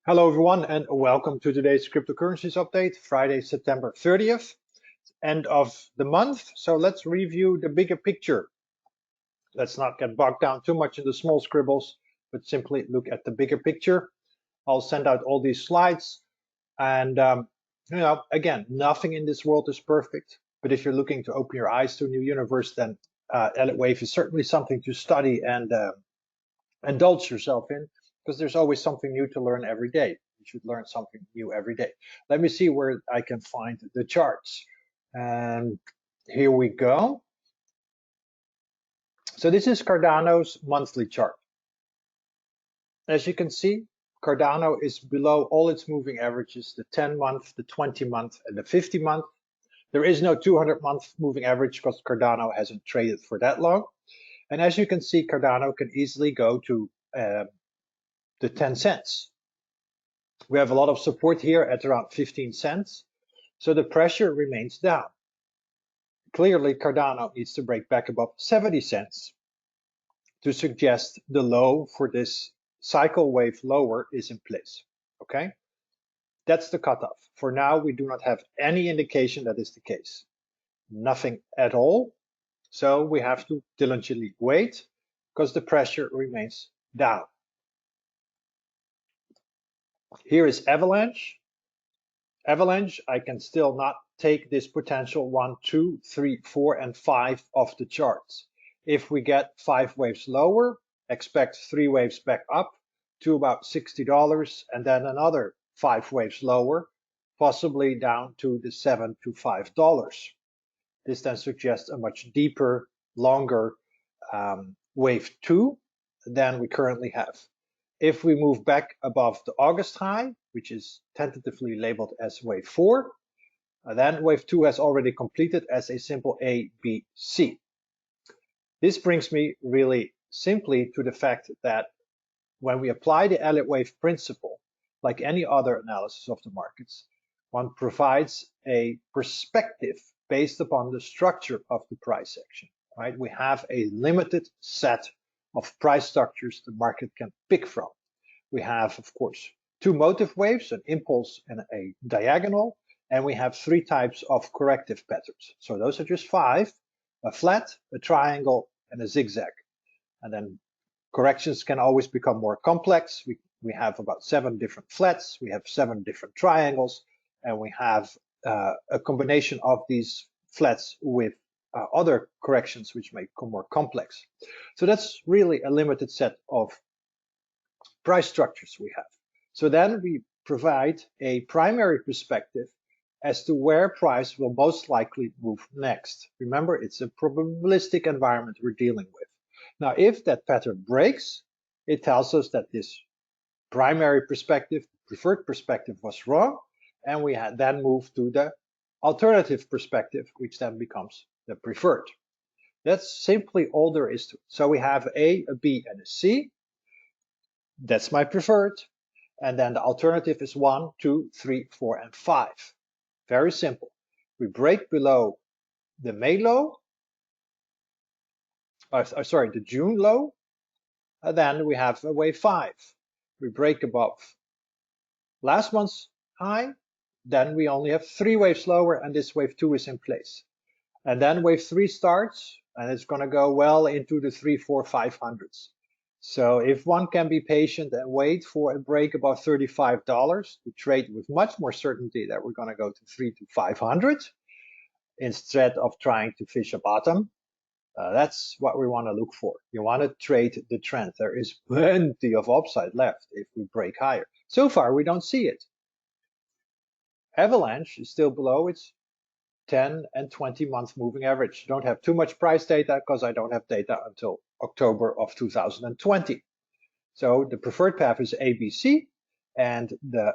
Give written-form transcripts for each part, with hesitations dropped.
Hello everyone and welcome to today's cryptocurrencies update, Friday, September 30th, end of the month. So let's review the bigger picture. Let's not get bogged down too much in the small scribbles, but simply look at the bigger picture. I'll send out all these slides and again, nothing in this world is perfect, but if you're looking to open your eyes to a new universe, then Elliott Wave is certainly something to study and indulge yourself in, because there's always something new to learn every day. You should learn something new every day. Let me see where I can find the charts. And here we go. So this is Cardano's monthly chart. As you can see, Cardano is below all its moving averages, the 10-month, the 20-month, and the 50-month. There is no 200-month moving average because Cardano hasn't traded for that long. And as you can see, Cardano can easily go to the 10 cents. We have a lot of support here at around 15 cents. So the pressure remains down. Clearly, Cardano needs to break back above 70 cents to suggest the low for this cycle wave lower is in place. Okay, that's the cutoff. For now, we do not have any indication that is the case. Nothing at all. So we have to diligently wait because the pressure remains down. Here is Avalanche. Avalanche, I can still not take this potential 1, 2, 3, 4, and 5 off the charts. If we get 5 waves lower, expect 3 waves back up to about $60, and then another 5 waves lower, possibly down to the $7 to $5. This then suggests a much deeper, longer wave 2 than we currently have. If we move back above the August high, which is tentatively labeled as wave 4, then wave 2 has already completed as a simple A, B, C. This brings me really simply to the fact that when we apply the Elliott Wave Principle, like any other analysis of the markets, one provides a perspective based upon the structure of the price action. Right? We have a limited set of price structures the market can pick from. We have, of course, 2 motive waves, an impulse and a diagonal, and we have 3 types of corrective patterns. So those are just 5, a flat, a triangle, and a zigzag. And then corrections can always become more complex. We have about 7 different flats, we have 7 different triangles, and we have a combination of these flats with other corrections which make them more complex. So that's really a limited set of price structures we have. So then we provide a primary perspective as to where price will most likely move next. Remember, it's a probabilistic environment we're dealing with. Now, if that pattern breaks, it tells us that this primary perspective, preferred perspective, was wrong, and we then move to the alternative perspective, which then becomes the preferred. That's simply all there is to it. So we have A, a B, and a C. That's my preferred. And then the alternative is 1, 2, 3, 4, and 5. Very simple. We break below the May low, the June low, and then we have a wave 5. We break above last month's high, then we only have 3 waves lower, and this wave 2 is in place. And then wave 3 starts, and it's going to go well into the 3, 4, 500s. So if one can be patient and wait for a break above $35 to trade with much more certainty that we're going to go to 3 to 500 instead of trying to fish a bottom, that's what we want to look for. You want to trade the trend. There is plenty of upside left if we break higher. So far, we don't see it. Avalanche is still below its 10 and 20-month moving average. Don't have too much price data because I don't have data until October of 2020. So the preferred path is ABC, and the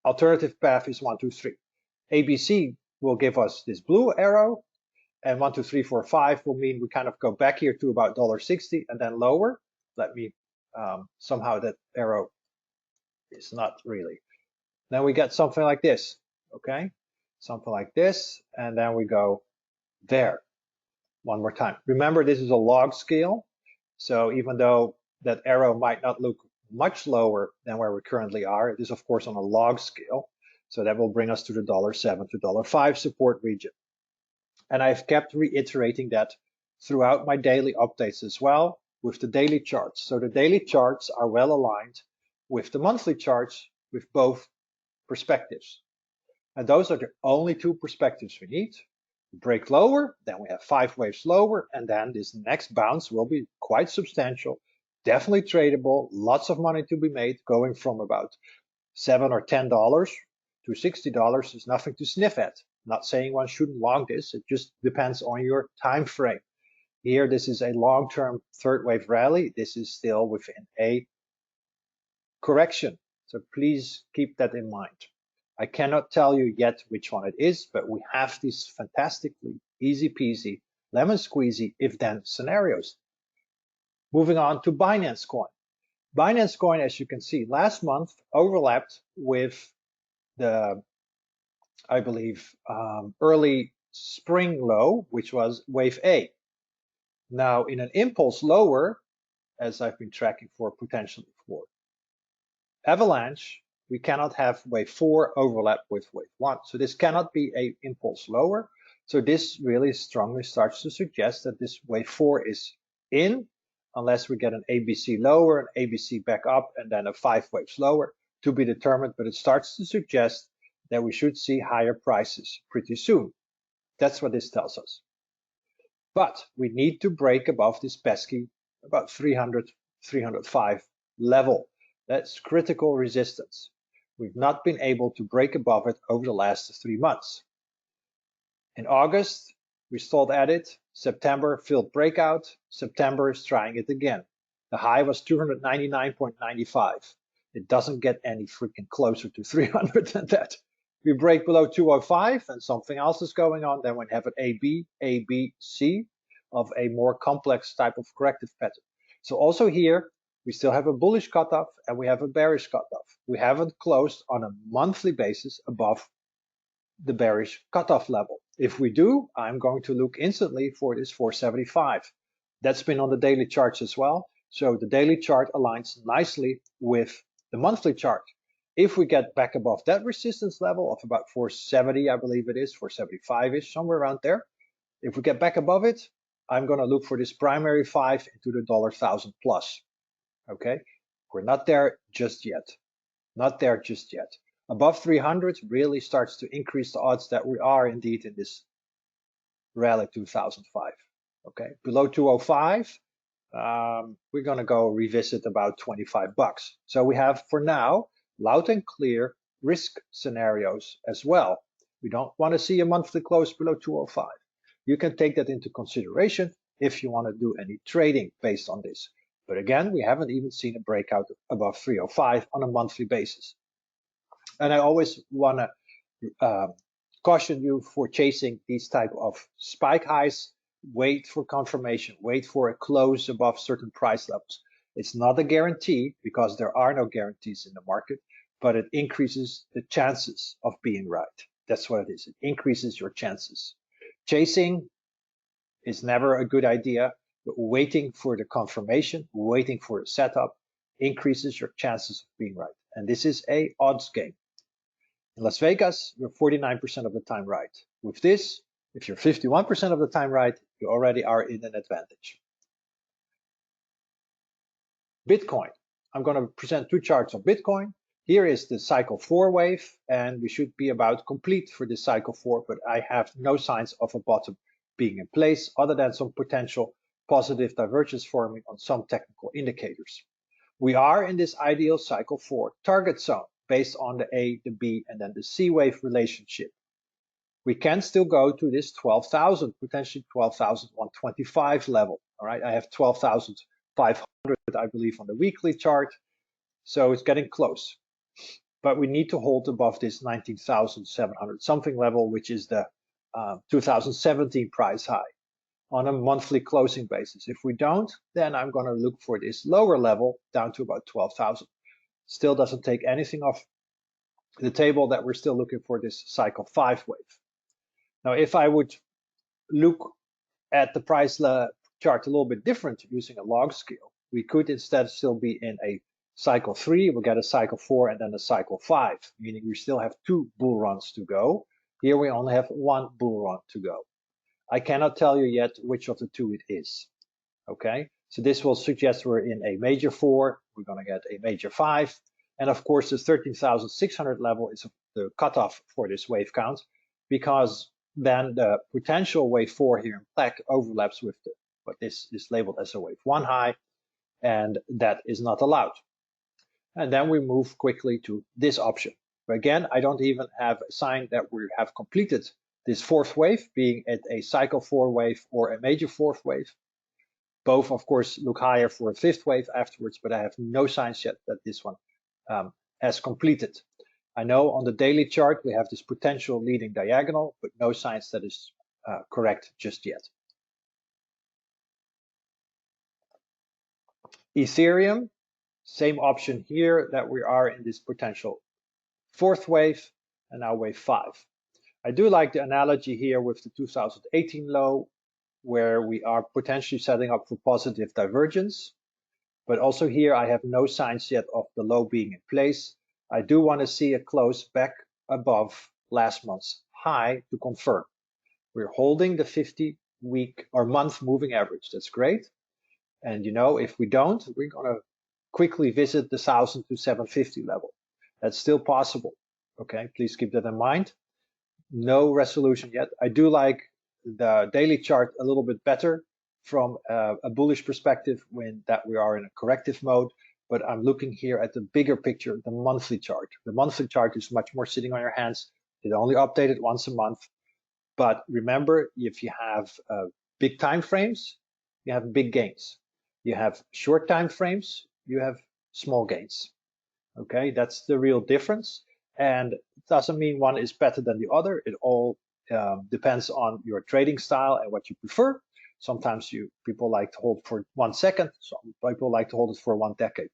alternative path is 1, 2, 3. ABC will give us this blue arrow, and 1, 2, 3, 4, 5 will mean we kind of go back here to about $1.60 and then lower. Let me somehow that arrow is not really. Then we get something like this, okay? Something like this, and then we go there. One more time. Remember, this is a log scale, so even though that arrow might not look much lower than where we currently are. It is of course on a log scale, so that will bring us to the $7 to $5 support region. And I've kept reiterating that throughout my daily updates as well with the daily charts. So the daily charts are well aligned with the monthly charts with both perspectives. And those are the only two perspectives we need. Break lower, then we have 5 waves lower, and then this next bounce will be quite substantial, definitely tradable, lots of money to be made, going from about $7 or $10 to $60 is nothing to sniff at. Not saying one shouldn't long this, it just depends on your time frame. Here, this is a long-term third wave rally. This is still within a correction, so please keep that in mind. I cannot tell you yet which one it is, but we have these fantastically easy peasy, lemon squeezy if-then scenarios. Moving on to Binance Coin. Binance Coin, as you can see, last month overlapped with the, I believe, early spring low, which was wave A. Now, in an impulse lower, as I've been tracking for potentially for Avalanche, we cannot have wave 4 overlap with wave 1. So this cannot be a impulse lower. So this really strongly starts to suggest that this wave 4 is in, unless we get an ABC lower, an ABC back up, and then a 5 waves lower to be determined. But it starts to suggest that we should see higher prices pretty soon. That's what this tells us. But we need to break above this pesky about 300, 305 level. That's critical resistance. We've not been able to break above it over the last 3 months. In August, we stalled at it. September, failed breakout. September is trying it again. The high was 299.95. It doesn't get any freaking closer to 300 than that. We break below 205 and something else is going on. Then we have an AB, ABC of a more complex type of corrective pattern. So also here, we still have a bullish cutoff and we have a bearish cutoff. We haven't closed on a monthly basis above the bearish cutoff level. If we do, I'm going to look instantly for this 475. That's been on the daily charts as well. So the daily chart aligns nicely with the monthly chart. If we get back above that resistance level of about 470, I believe it is, 475-ish, somewhere around there. If we get back above it, I'm going to look for this primary 5 into the $1,000 plus. Okay, we're not there just yet. Not there just yet. Above 300 really starts to increase the odds that we are indeed in this rally 2005. Okay, below 205, we're going to go revisit about 25 bucks. So we have for now loud and clear risk scenarios as well. We don't want to see a monthly close below 205. You can take that into consideration if you want to do any trading based on this. But again, we haven't even seen a breakout above 305 on a monthly basis. And I always want to caution you for chasing these type of spike highs. Wait for confirmation, wait for a close above certain price levels. It's not a guarantee because there are no guarantees in the market, but it increases the chances of being right. That's what it is. It increases your chances. Chasing is never a good idea, but waiting for the confirmation, waiting for the setup increases your chances of being right. And this is a odds game. In Las Vegas, you're 49% of the time right. With this, if you're 51% of the time right, you already are in an advantage. Bitcoin. I'm going to present 2 charts on Bitcoin. Here is the cycle 4 wave, and we should be about complete for this cycle 4, but I have no signs of a bottom being in place other than some potential positive divergence forming on some technical indicators. We are in this ideal cycle 4 target zone based on the A, the B, and then the C wave relationship. We can still go to this 12,000, potentially 12,125 level. All right, I have 12,500, I believe, on the weekly chart. So it's getting close. But we need to hold above this 19,700 something level, which is the 2017 price high on a monthly closing basis. If we don't, then I'm going to look for this lower level down to about 12,000. Still doesn't take anything off the table that we're still looking for this cycle 5 wave. Now, if I would look at the price chart a little bit different using a log scale, we could instead still be in a cycle 3, we'll get a cycle 4, and then a cycle 5, meaning we still have 2 bull runs to go. Here we only have 1 bull run to go. I cannot tell you yet which of the 2 it is. Okay, so this will suggest we're in a major 4, we're going to get a major 5, and of course the 13,600 level is the cutoff for this wave count, because then the potential wave 4 here in black overlaps with what this is labeled as a wave 1 high, and that is not allowed. And then we move quickly to this option. But again, I don't even have a sign that we have completed this 4th wave, being it a cycle 4 wave or a major 4th wave. Both, of course, look higher for a 5th wave afterwards, but I have no signs yet that this one has completed. I know on the daily chart we have this potential leading diagonal, but no signs that is correct just yet. Ethereum, same option here, that we are in this potential 4th wave and now wave 5. I do like the analogy here with the 2018 low, where we are potentially setting up for positive divergence. But also here I have no signs yet of the low being in place. I do want to see a close back above last month's high to confirm. We're holding the 50-week or month moving average. That's great. And you know, if we don't, we're going to quickly visit the 1,000 to 750 level. That's still possible. Okay, please keep that in mind. No resolution yet. I do like the daily chart a little bit better from a bullish perspective when that we are in a corrective mode, but I'm looking here at the bigger picture, the monthly chart. The monthly chart is much more sitting on your hands. It only updated once a month. But remember, if you have big time frames, you have big gains. You have short time frames, you have small gains. Okay, that's the real difference. And it doesn't mean one is better than the other. It all depends on your trading style and what you prefer. Sometimes people like to hold for 1 second. Some people like to hold it for 1 decade.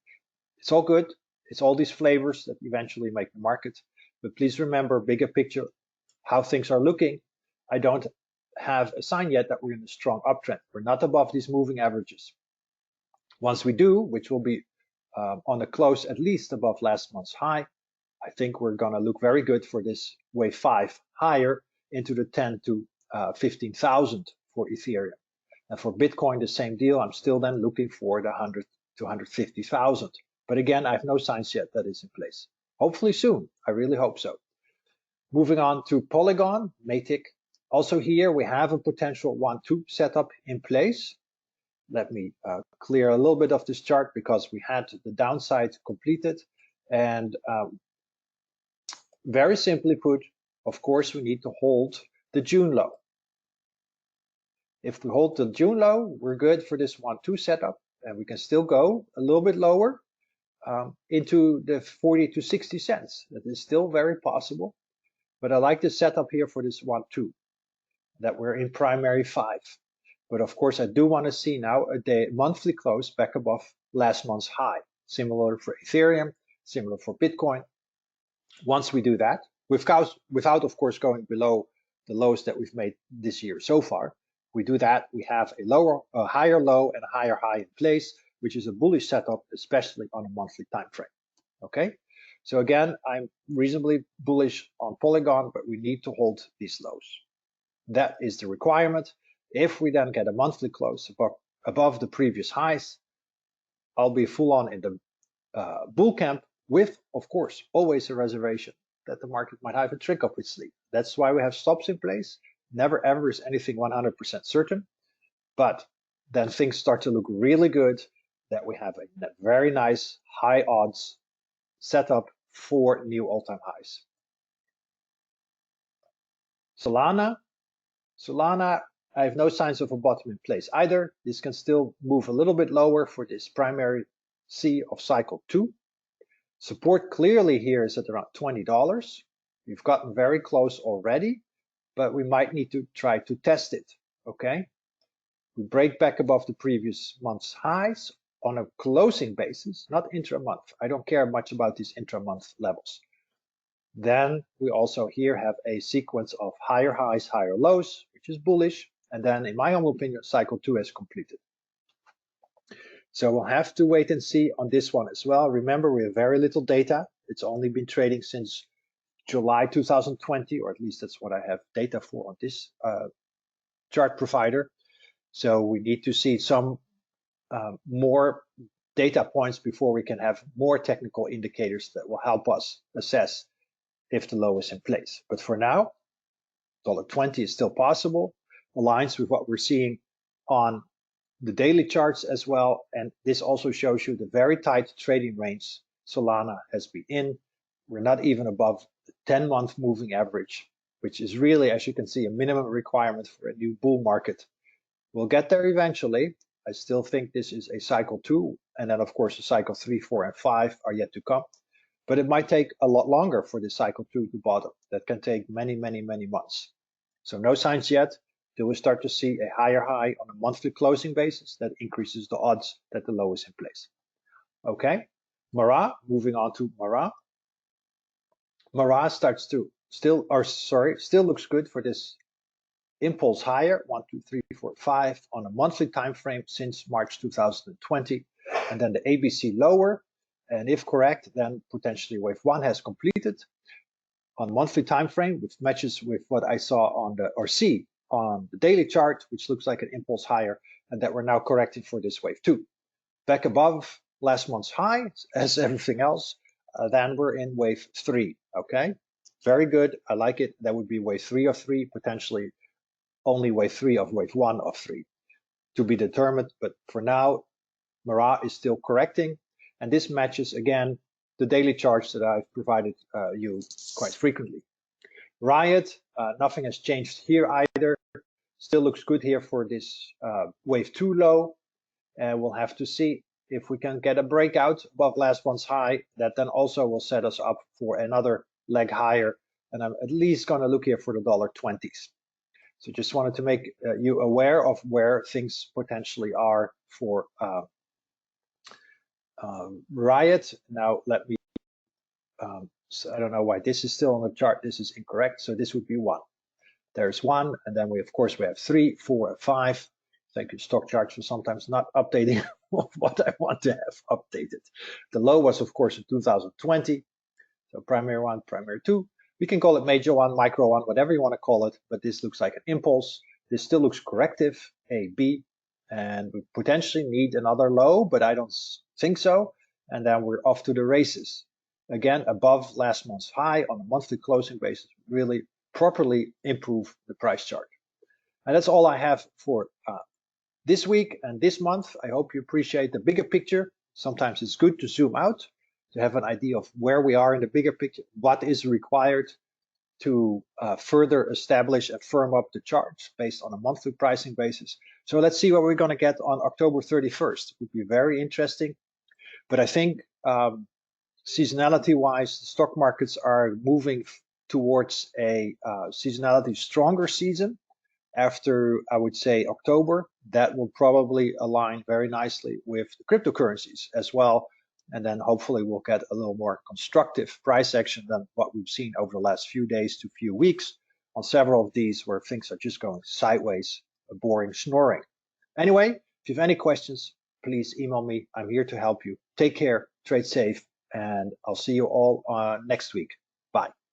It's all good. It's all these flavors that eventually make the market. But please remember, bigger picture, how things are looking. I don't have a sign yet that we're in a strong uptrend. We're not above these moving averages. Once we do, which will be on a close at least above last month's high, I think we're going to look very good for this wave 5 higher into the 10 to 15,000 for Ethereum. And for Bitcoin, the same deal. I'm still then looking for the 100 to 150,000. But again, I have no signs yet that is in place. Hopefully soon. I really hope so. Moving on to Polygon, MATIC. Also here, we have a potential 1-2 setup in place. Let me clear a little bit of this chart because we had the downside completed. And very simply put, of course, we need to hold the June low. If we hold the June low, we're good for this 1-2 setup, and we can still go a little bit lower into the 40 to 60 cents. That is still very possible. But I like the setup here for this 1-2, that we're in primary 5. But of course, I do want to see now a monthly close back above last month's high. Similar for Ethereum, similar for Bitcoin. Once we do that, without of course going below the lows that we've made this year so far, we do that, we have a higher low and a higher high in place, which is a bullish setup, especially on a monthly time frame. Okay, so again, I'm reasonably bullish on Polygon, but we need to hold these lows. That is the requirement. If we then get a monthly close above the previous highs, I'll be full on in the bull camp with, of course, always a reservation that the market might have a trick up its sleeve. That's why we have stops in place. Never ever is anything 100% certain, but then things start to look really good, that we have a very nice high odds setup for new all-time highs. Solana, I have no signs of a bottom in place either. This can still move a little bit lower for this primary C of cycle 2. Support clearly here is at around $20. We've gotten very close already, but we might need to try to test it, okay? We break back above the previous month's highs on a closing basis, not intra-month. I don't care much about these intra-month levels. Then we also here have a sequence of higher highs, higher lows, which is bullish. And then in my humble opinion, cycle 2 has completed. So we'll have to wait and see on this one as well. Remember, we have very little data. It's only been trading since July 2020, or at least that's what I have data for on this chart provider. So we need to see some more data points before we can have more technical indicators that will help us assess if the low is in place. But for now, $20 is still possible, aligns with what we're seeing on the daily charts as well. And this also shows you the very tight trading range Solana has been in. We're not even above the 10-month moving average, which is really, as you can see, a minimum requirement for a new bull market. We'll get there eventually. I still think this is a cycle 2, and then of course the cycle 3, 4, and 5 are yet to come. But it might take a lot longer for the cycle 2 to bottom. That can take many, many, many months. So no signs yet till we start to see a higher high on a monthly closing basis. That increases the odds that the low is in place. Okay, MARA, moving on to MARA. MARA starts to still looks good for this impulse higher, 1, 2, 3, 4, 5 on a monthly time frame since March 2020, and then the ABC lower. And if correct, then potentially wave 1 has completed on monthly time frame, which matches with what I saw on the see on the daily chart, which looks like an impulse higher, and that we're now correcting for this wave 2. Back above last month's high, as everything else, then we're in wave 3. Okay, very good. I like it. That would be wave 3 of 3, potentially only wave 3 of wave 1 of 3 to be determined. But for now, MARA is still correcting, and this matches again the daily charts that I've provided you quite frequently. RIOT, nothing has changed here either. Still looks good here for this wave 2 low, and we'll have to see if we can get a breakout above last month's high. That then also will set us up for another leg higher, and I'm at least going to look here for the $20s. So just wanted to make you aware of where things potentially are for RIOT. Now let me, so I don't know why this is still on the chart. This is incorrect. So this would be 1. There's 1, and then we, of course, we have 3, 4, and 5. Thank you, stock charts, for sometimes not updating what I want to have updated. The low was, of course, in 2020. So primary 1, primary 2. We can call it major 1, micro 1, whatever you want to call it, but this looks like an impulse. This still looks corrective, A, B, and we potentially need another low, but I don't think so. And then we're off to the races. Again, above last month's high on a monthly closing basis, really properly improve the price chart. And that's all I have for this week and this month. I hope you appreciate the bigger picture. Sometimes it's good to zoom out to have an idea of where we are in the bigger picture, what is required to further establish and firm up the charts based on a monthly pricing basis. So let's see what we're going to get on October 31st. It would be very interesting. But I think seasonality-wise, the stock markets are moving towards a seasonality stronger season after, I would say, October. That will probably align very nicely with the cryptocurrencies as well. And then hopefully we'll get a little more constructive price action than what we've seen over the last few days to few weeks on several of these where things are just going sideways, boring snoring. Anyway, if you have any questions, please email me. I'm here to help you. Take care, trade safe, and I'll see you all next week.